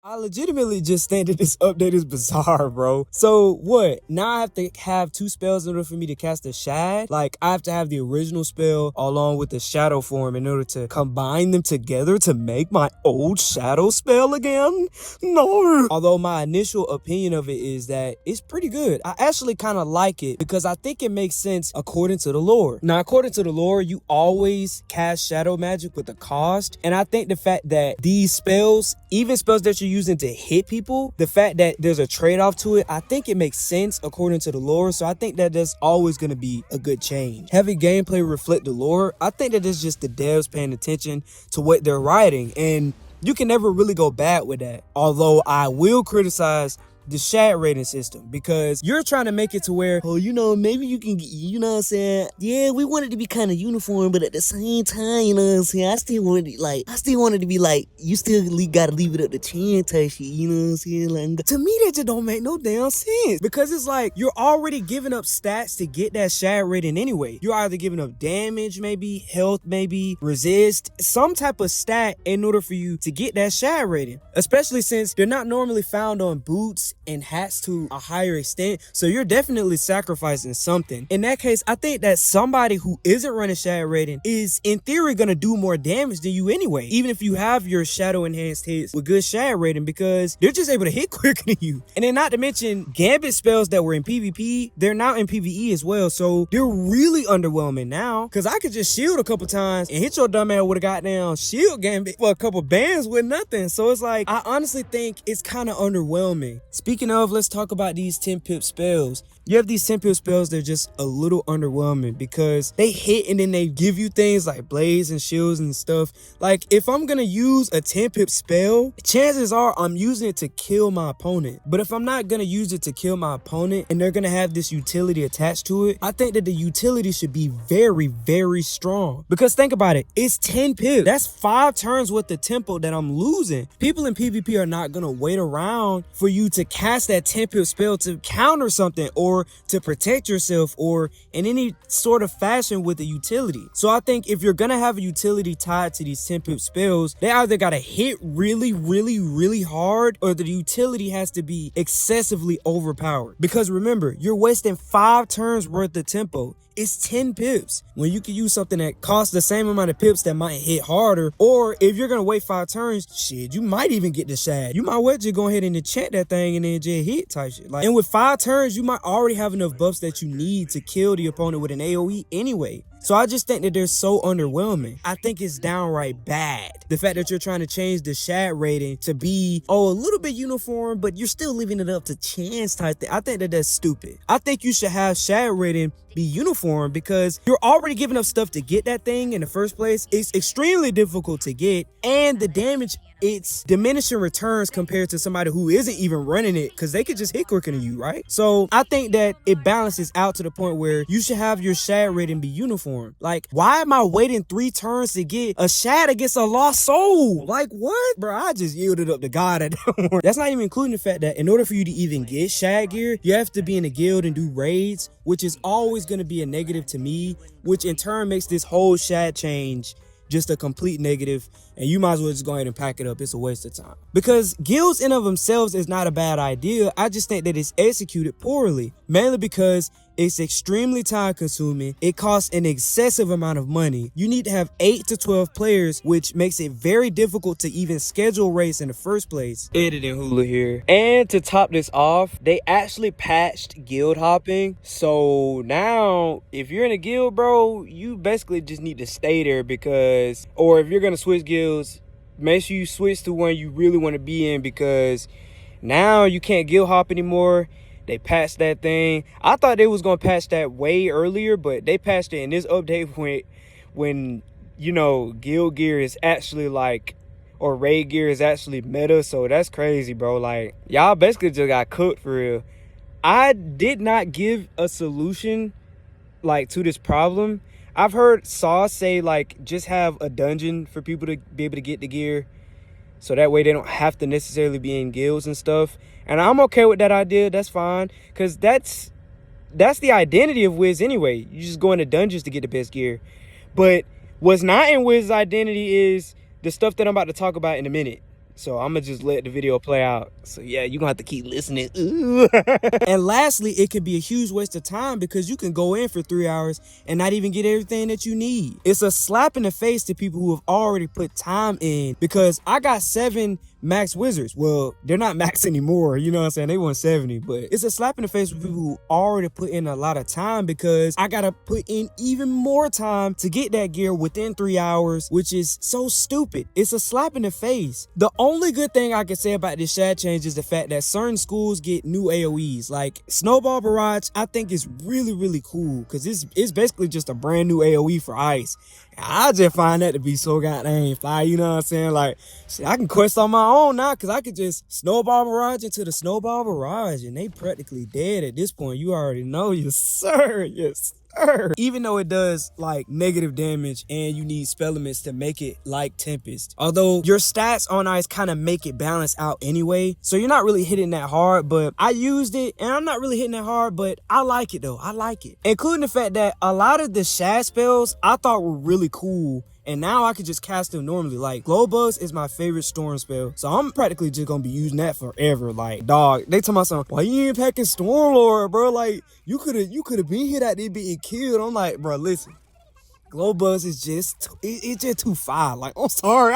I legitimately just think that this update is bizarre, bro. So what? Now I have to have two spells in order for me to cast a shad? Like, I have to have the original spell along with the shadow form in order to combine them together to make my old shadow spell again? No. Although my initial opinion of it is that it's pretty good. I actually kind of like it because I think it makes sense according to the lore. Now, according to the lore, you always cast shadow magic with a cost. And I think the fact that these spells, even spells that you're using to hit people, the fact that there's a trade-off to it, I think it makes sense according to the lore. So I think that that's always going to be a good change. Having gameplay reflect the lore, I think that it's just the devs paying attention to what they're writing, and you can never really go bad with that. Although I will criticize the shad rating system, because you're trying to make it to where, oh, maybe you can, what I'm saying? Yeah, we want it to be kind of uniform, but at the same time, what I'm saying? I still want it to be like, you still gotta leave it up to chin type shit, what I'm saying? Like, to me, that just don't make no damn sense, because it's like, you're already giving up stats to get that shad rating anyway. You're either giving up damage, maybe, health, maybe, resist, some type of stat in order for you to get that shad rating, especially since they're not normally found on boots and hats to a higher extent, so you're definitely sacrificing something. In that case, I think that somebody who isn't running shad rating is in theory gonna do more damage than you anyway, even if you have your shadow enhanced hits with good shad rating, because they're just able to hit quicker than you. And then not to mention gambit spells that were in PvP, they're now in PvE as well, so they're really underwhelming now, because I could just shield a couple times and hit your dumb ass with a goddamn shield gambit for a couple bands with nothing. So it's like, I honestly think it's kind of underwhelming. Speaking of, let's talk about these 10 pip spells. You have these 10 pip spells, they're just a little underwhelming because they hit and then they give you things like blades and shields and stuff. Like, if I'm gonna use a 10 pip spell, chances are I'm using it to kill my opponent. But if I'm not gonna use it to kill my opponent and they're gonna have this utility attached to it, I think that the utility should be very, very strong. Because think about it, it's 10 pips. That's 5 turns with the tempo that I'm losing. People in PvP are not gonna wait around for you to cast that 10 pip spell to counter something or to protect yourself or in any sort of fashion with a utility. So I think if you're gonna have a utility tied to these 10 pip spells, they either gotta hit really, really, really hard, or the utility has to be excessively overpowered. Because remember, you're wasting 5 turns worth of tempo. It's 10 pips when you can use something that costs the same amount of pips that might hit harder. Or if you're gonna wait 5 turns, shit, you might even get the shad. You might well just go ahead and enchant that thing and then just hit type shit. Like, and with 5 turns, you might already have enough buffs that you need to kill the opponent with an AoE anyway. So I just think that they're so underwhelming. I think it's downright bad. The fact that you're trying to change the shad rating to be, a little bit uniform, but you're still leaving it up to chance type thing. I think that that's stupid. I think you should have shad rating be uniform, because you're already giving up stuff to get that thing in the first place. It's extremely difficult to get, and the damage, it's diminishing returns compared to somebody who isn't even running it, because they could just hit quicker than you, right? So I think that it balances out to the point where you should have your shad rating be uniform. Like, why am I waiting 3 turns to get a shad against a lost soul? Like, what? Bro, I just yielded up to God at that point. That's not even including the fact that in order for you to even get shad gear, you have to be in a guild and do raids, which is always going to be a negative to me, which in turn makes this whole shad change just a complete negative, and you might as well just go ahead and pack it up. It's a waste of time. Because guilds in of themselves is not a bad idea. I just think that it's executed poorly, mainly because it's extremely time consuming. It costs an excessive amount of money. You need to have 8 to 12 players, which makes it very difficult to even schedule raids in the first place. Editing Hula here. And to top this off, they actually patched guild hopping. So now if you're in a guild, bro, you basically just need to stay there, because, or if you're gonna switch guilds, make sure you switch to one you really want to be in, because now you can't guild hop anymore. They patched that thing. I thought they was gonna patch that way earlier, but they patched it in this update when guild gear is actually like, or raid gear is actually meta. So that's crazy, bro. Like, y'all basically just got cooked for real. I did not give a solution like to this problem. I've heard Sauce say like just have a dungeon for people to be able to get the gear, so that way they don't have to necessarily be in guilds and stuff. And I'm okay with that idea. That's fine, because that's the identity of Wiz anyway. You just go into dungeons to get the best gear. But what's not in Wiz's identity is the stuff that I'm about to talk about in a minute. So I'm gonna just let the video play out. So yeah, you're gonna have to keep listening. And lastly, it could be a huge waste of time because you can go in for 3 hours and not even get everything that you need. It's a slap in the face to people who have already put time in, because I got 7 max wizards. Well, they're not max anymore, you know what I'm saying? They want 70, but it's a slap in the face for people who already put in a lot of time, because I gotta put in even more time to get that gear within 3 hours, which is so stupid. It's a slap in the face. The only good thing I can say about this shad change is the fact that certain schools get new AoEs. Like Snowball Barrage, I think is really cool, because it's basically just a brand new AoE for ice. I just find that to be so goddamn fire, you know what I'm saying? Like, shit, I can quest on my own now, because I could just Snowball Barrage into the Snowball Barrage, and they practically dead at this point. You already know. Yes, sir. Yes, sir. Even though it does, like, negative damage, and you need spell elements to make it like Tempest. Although, your stats on ice kind of make it balance out anyway, so you're not really hitting that hard, but I used it, and I'm not really hitting that hard, but I like it, though. I like it. Including the fact that a lot of the shad spells I thought were really cool, and now I can just cast them normally. Like, Glow Buzz is my favorite storm spell, so I'm practically just gonna be using that forever. Like, dog, they tell me something, why you ain't packing Storm Lord, bro? Like, you could have been here out there being killed. I'm like, bro, listen, Glow Buzz is just, it's just too fire. Like, I'm sorry.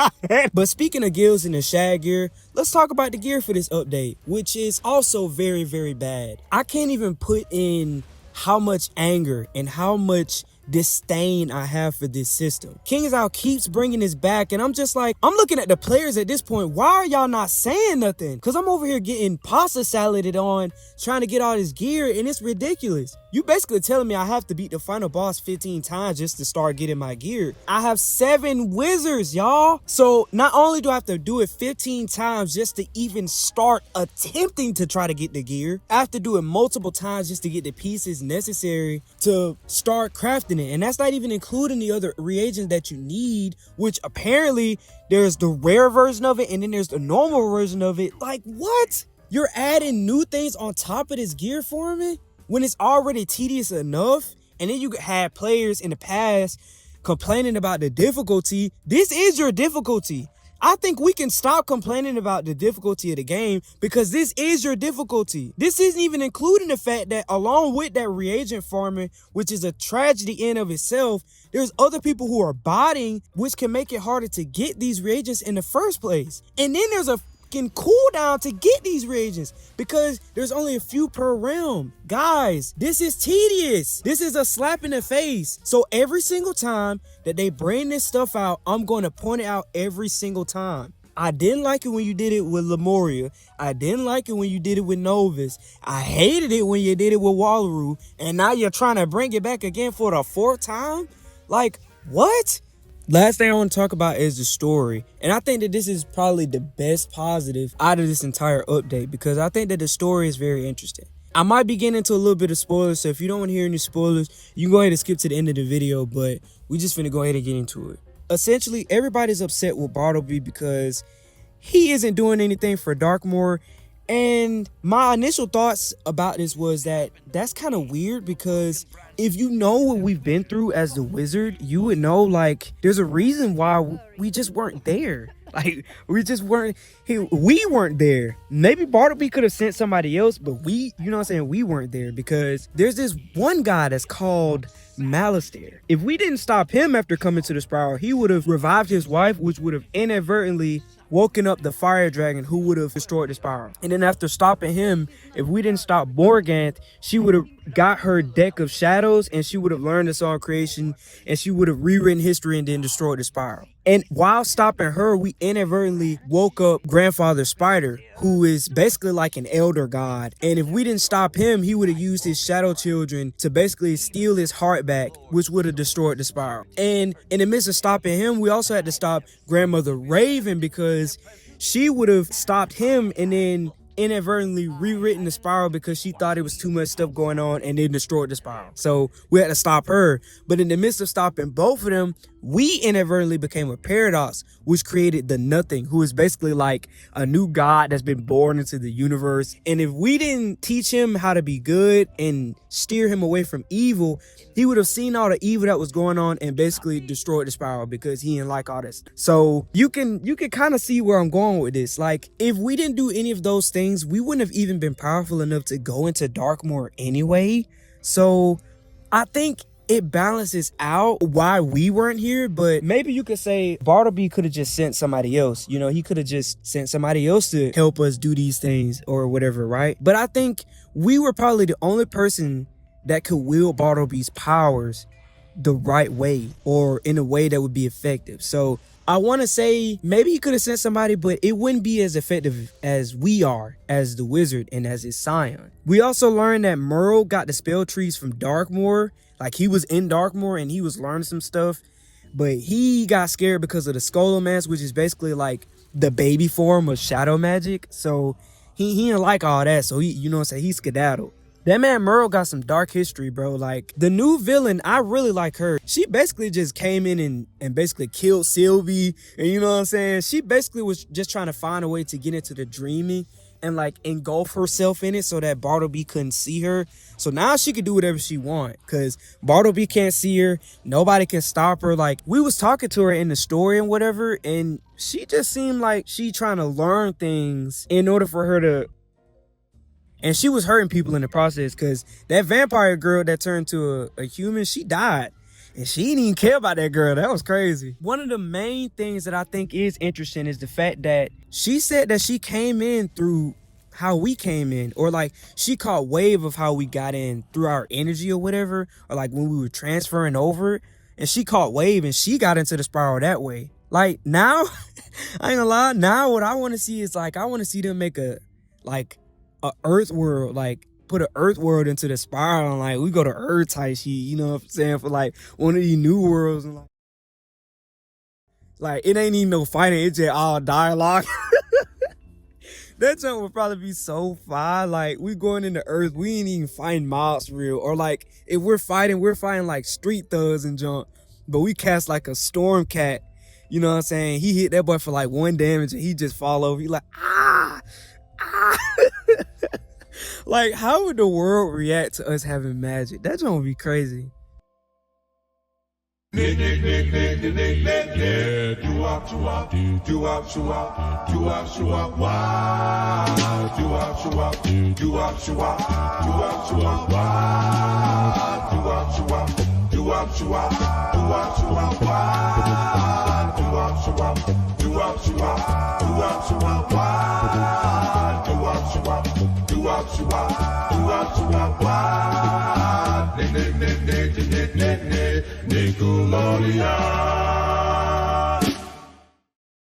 But speaking of guilds and the shad gear, let's talk about the gear for this update, which is also very bad. I can't even put in how much anger and how much disdain I have for this system. King's Out keeps bringing this back, and I'm just like, I'm looking at the players at this point. Why are y'all not saying nothing? Because I'm over here getting pasta saladed on, trying to get all this gear, and it's ridiculous. You basically telling me I have to beat the final boss 15 times just to start getting my gear. I have 7 wizards, y'all. So not only do I have to do it 15 times just to even start attempting to try to get the gear, I have to do it multiple times just to get the pieces necessary to start crafting it. And that's not even including the other reagents that you need, which apparently there's the rare version of it and then there's the normal version of it. Like, what? You're adding new things on top of this gear for me when it's already tedious enough? And then you had players in the past complaining about the difficulty. This is your difficulty. I think we can stop complaining about the difficulty of the game, because this is your difficulty. This isn't even including the fact that along with that reagent farming, which is a tragedy in of itself, there's other people who are botting, which can make it harder to get these reagents in the first place. And then there's a cooldown to get these reagents because there's only a few per realm. Guys, this is tedious. This is a slap in the face. So every single time that they bring this stuff out, I'm going to point it out every single time. I didn't like it when you did it with Lemuria. I didn't like it when you did it with Novus. I hated it when you did it with Wallaroo. And now you're trying to bring it back again for the 4th time? Like, what? Last thing I want to talk about is the story. And I think that this is probably the best positive out of this entire update, because I think that the story is very interesting. I might be getting into a little bit of spoilers, so if you don't want to hear any spoilers, you can go ahead and skip to the end of the video, but we just finna go ahead and get into it. Essentially, everybody's upset with Bartleby because he isn't doing anything for Darkmoor. And my initial thoughts about this was that that's kind of weird, because if you know what we've been through as the wizard, you would know, like, there's a reason why we just weren't there. Like, we weren't there. Maybe Bartleby could have sent somebody else, but you know what I'm saying, we weren't there, because there's this one guy that's called Malistair. If we didn't stop him after coming to the spiral, he would have revived his wife, which would have inadvertently woken up the fire dragon, who would have destroyed the spiral. And then after stopping him, if we didn't stop Morganth, she would have got her deck of shadows, and she would have learned the song creation, and she would have rewritten history and then destroyed the spiral. And while stopping her, we inadvertently woke up Grandfather Spider, who is basically like an elder god. And if we didn't stop him, he would have used his shadow children to basically steal his heart back, which would have destroyed the spiral. And in the midst of stopping him, we also had to stop Grandmother Raven, because she would have stopped him and then inadvertently rewritten the spiral because she thought it was too much stuff going on and then destroyed the spiral. So we had to stop her. But in the midst of stopping both of them, we inadvertently became a paradox, which created the nothing, who is basically like a new god that's been born into the universe. And if we didn't teach him how to be good and steer him away from evil, he would have seen all the evil that was going on and basically destroyed the spiral because he didn't like all this. So you can kind of see where I'm going with this. Like, if we didn't do any of those things, we wouldn't have even been powerful enough to go into Darkmoor anyway. So I think it balances out why we weren't here. But maybe you could say Bartleby could have just sent somebody else. You know, he could have just sent somebody else to help us do these things or whatever, right? But I think we were probably the only person that could wield Bartleby's powers the right way, or in a way that would be effective. So I want to say maybe he could have sent somebody, but it wouldn't be as effective as we are, as the wizard and as his scion. We also learned that Merle got the spell trees from Darkmoor. Like, he was in Darkmoor and he was learning some stuff, but he got scared because of the Scholomance, which is basically like the baby form of shadow magic. So he didn't like all that. So he, you know what I'm saying, he skedaddled. That man Merle got some dark history, bro. Like, the new villain, I really like her. She basically just came in and basically killed Sylvie. And you know what I'm saying? She basically was just trying to find a way to get into the dreaming and like engulf herself in it so that Bartleby couldn't see her. So now she could do whatever she want because Bartleby can't see her. Nobody can stop her. Like, we was talking to her in the story and whatever, and she just seemed like she trying to learn things in order for her to... And she was hurting people in the process because that vampire girl that turned to a human, she died. And she didn't even care about that girl. That was crazy. One of the main things that I think is interesting is the fact that she said that she came in through how we came in. Or like, she caught wave of how we got in through our energy or whatever. Or like when we were transferring over. And she caught wave and she got into the spiral that way. Like, now, I ain't gonna lie. Now what I want to see is like, I want to see them make a Earth world, like put an Earth world into the spiral, and like we go to Earth type shit, you know what I'm saying, for like one of these new worlds. And like it ain't even no fighting, it's just all dialogue. That jump would probably be so fire. Like, we going into Earth, we ain't even fighting mobs for real. Or like if we're fighting like street thugs and junk, but we cast like a storm cat, you know what I'm saying, he hit that boy for like 1 damage and he just fall over. He like, ah. Like, how would the world react to us having magic? That joint would be crazy. Nickelodeon.